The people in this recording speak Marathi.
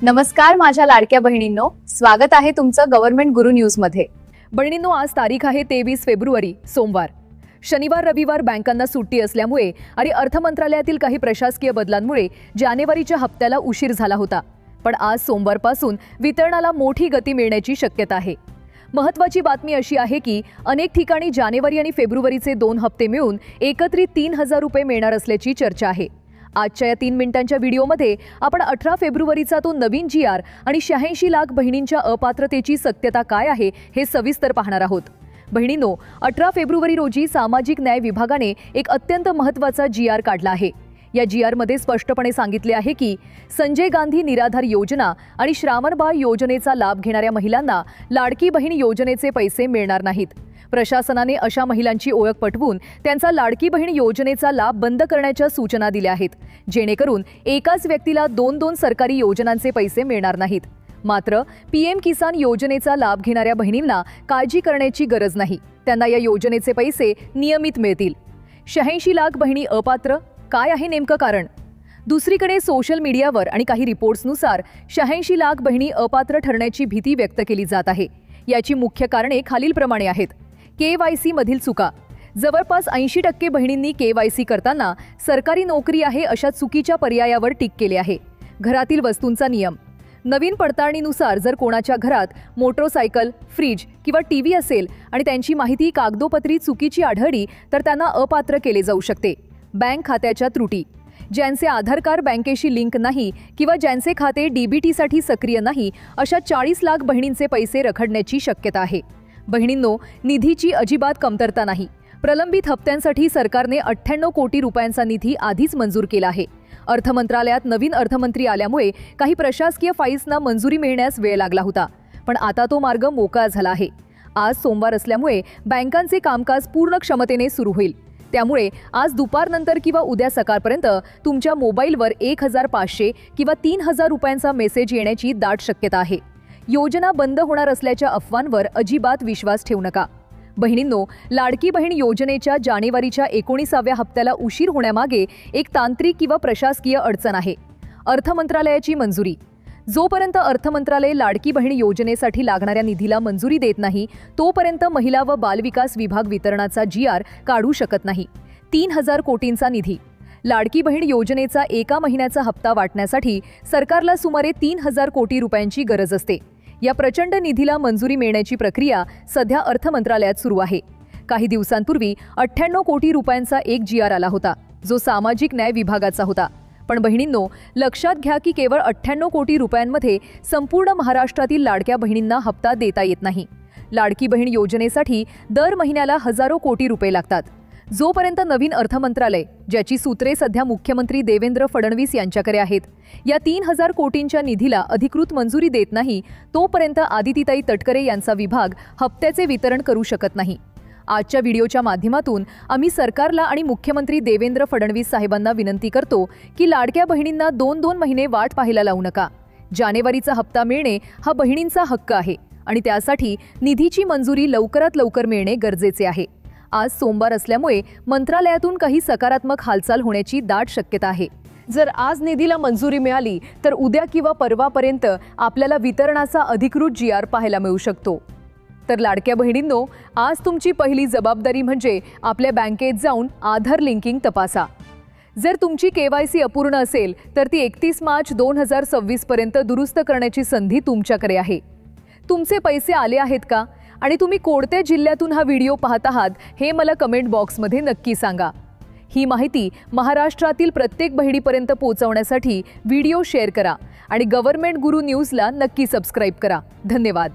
नमस्कार माझ्या लाडक्या बहिणींनो, स्वागत आहे तुमचं गव्हर्नमेंट गुरु न्यूज मध्ये। बहिणींनो, आज तारीख आहे 23 फेब्रुवारी सोमवार। शनिवार रविवार बँकांना सुट्टी असल्यामुळे आणि अर्थ मंत्रालयातील काही प्रशासकीय बदलांमुळे जानेवारीच्या हप्त्याला उशीर झाला होता, पण आज सोमवारपासून वितरणाला मोठी गती मिळण्याची शक्यता आहे। महत्त्वाची बातमी अशी आहे की अनेक ठिकाणी जानेवारी आणि फेब्रुवारीचे 2 हप्ते मिळून एकत्रित 3000 रुपये मिळणार असल्याची चर्चा आहे। आजच्या या 3 मिनिटांच्या व्हिडिओमध्ये आपण 18 फेब्रुवारीचा तो नवीन GR आणि 86 लाख बहिणींच्या अपात्रतेची सत्यता काय आहे हे सविस्तर पाहणार आहोत। बहिणींनो, 18 फेब्रुवारी रोजी सामाजिक न्याय विभागाने एक अत्यंत महत्त्वाचा GR काढला आहे। या GR मध्ये स्पष्टपणे सांगितले आहे की संजय गांधी निराधार योजना आणि श्रावणबाळ योजनेचा लाभ घेणाऱ्या महिलांना लाडकी बहीण योजनेचे पैसे मिळणार नाहीत। प्रशासनाने अशा महिलांची ओळख पटवून त्यांचा लाडकी बहीण योजनेचा लाभ बंद करण्याच्या सूचना दिल्या आहेत, जेणेकरून एकाच व्यक्तीला 2 सरकारी योजनांचे पैसे मिळणार नाहीत। मात्र PM किसान योजनेचा लाभ घेणाऱ्या बहिणींना काळजी करण्याची गरज नाही, त्यांना या योजनेचे पैसे नियमित मिळतील। 86 लाख बहिणी अपात्र, काय आहे नेमकं कारण? दुसरीकडे सोशल मीडियावर आणि काही रिपोर्ट्सनुसार 86 लाख बहिणी अपात्र ठरण्याची भीती व्यक्त केली जात आहे। याची मुख्य कारणे खालीलप्रमाणे आहेत। KYC मधील चुका, जवळपास 80% बहिणींनी KYC करताना सरकारी नोकरी आहे अशा चुकीच्या पर्यायावर टिक केले आहे। घरातील वस्तूंचा नियम, नवीन पडताळणीनुसार जर कोणाच्या घरात मोटरसायकल, फ्रीज किंवा TV असेल आणि त्यांची माहिती कागदोपत्री चुकीची आढळली तर त्यांना अपात्र केले जाऊ शकते। बँक खात्याच्या त्रुटी, ज्यांचे आधार कार्ड बँकेशी लिंक नाही किंवा ज्यांचे खाते DBT साठी सक्रिय नाही अशा 40 लाख बहिणींचे पैसे रखडण्याची शक्यता आहे। बहिणींनो, निधीची अजिबात कमतरता नाही। प्रलंबित हप्त्यांसाठी सरकारने 98 कोटी रुपयांचा निधी आधीच मंजूर केला आहे। अर्थ मंत्रालयात नवीन अर्थमंत्री आल्यामुळे काही प्रशासकीय फाईल्सना मंजुरी मिळण्यास वेळ लागला होता, पण आता तो मार्ग मोकळा झाला आहे। आज सोमवार असल्यामुळे बँकांचे कामकाज पूर्ण क्षमतेने सुरू होईल, त्यामुळे आज दुपारनंतर किंवा उद्या सकाळपर्यंत तुमच्या मोबाईलवर 1500 किंवा 3000 रुपयांचा मेसेज येण्याची दाट शक्यता आहे। योजना बंद होणार असल्याच्या अफवांवर अजिबात विश्वास ठेवू नका। बहिणींनो, लाडकी बहीण योजनेच्या जानेवारीच्या 19व्या हप्त्याला उशीर होण्यामागे एक तांत्रिक किंवा प्रशासकीय अडचण आहे। अर्थ मंत्रालयाची मंजुरी, जोपर्यंत अर्थ मंत्रालय लाडकी बहीण योजनेसाठी लागणाऱ्या निधीला मंजुरी देत नाही तोपर्यंत महिला व बालविकास विभाग वितरणाचा GR काढू शकत नाही। 3000 कोटींचा निधी, लाडकी बहीण योजनेचा एका महिन्याचा हप्ता वाटण्यासाठी सरकारला सुमारे 3000 कोटी रुपयांची गरज असते। या प्रचंड निधीला मंजुरी मिळण्याची प्रक्रिया सध्या अर्थ मंत्रालयात सुरू आहे। काही दिवसांपूर्वी 98 कोटी रुपयांचा एक GR आला होता, जो सामाजिक न्याय विभागाचा होता। पण बहिणींनो, लक्षात घ्या की केवळ 98 कोटी रुपयांमध्ये संपूर्ण महाराष्ट्रातील लाडक्या बहिणींना हप्ता देता येत नाही। लाडकी बहीण योजनेसाठी दर महिन्याला हजारो कोटी रुपये लागतात। जोपर्यंत नवीन अर्थ मंत्रालय, ज्याची सूत्रे सध्या मुख्यमंत्री देवेंद्र फडणवीस यांच्याकडे आहेत, या 3000 कोटींच्या निधीला अधिकृत मंजुरी देत नाही तोपर्यंत आदितीताई तटकरे यांचा विभाग हप्त्याचे वितरण करू शकत नाही। आजच्या व्हिडिओच्या माध्यमातून आम्ही सरकारला आणि मुख्यमंत्री देवेंद्र फडणवीस साहेबांना विनंती करतो की लाडक्या बहिणींना 2 महिने वाट पाहायला लावू नका। जानेवारीचा हप्ता मिळणे हा बहिणींचा हक्क आहे आणि त्यासाठी निधीची मंजुरी लवकरात लवकर मिळणे गरजेचे आहे। आज सोमवार असल्यामुळे मंत्रालयातून काही सकारात्मक हालचाल होण्याची दाट शक्यता आहे। जर आज निधीला मंजुरी मिळाली तर उद्या किंवा परवापर्यंत आपल्याला वितरणाचा अधिकृत GR पाहायला मिळू शकतो। तर लाडक्या बहिणींनो, आज तुमची पहिली जबाबदारी म्हणजे आपल्या बँकेत जाऊन आधार लिंकिंग तपासा। जर तुमची KYC अपूर्ण असेल तर ती 31 मार्च 2026 पर्यंत दुरुस्त करण्याची संधी तुमच्याकडे आहे। तुमचे पैसे आले आहेत का आणि तुम्ही कोणत्या जिल्ह्यातून हा व्हिडिओ पाहत आहात हे मला कमेंट बॉक्समध्ये नक्की सांगा। ही माहिती महाराष्ट्रातील प्रत्येक बहिणीपर्यंत पोहोचवण्यासाठी व्हिडिओ शेअर करा आणि गव्हर्नमेंट गुरु न्यूजला नक्की सबस्क्राईब करा। धन्यवाद।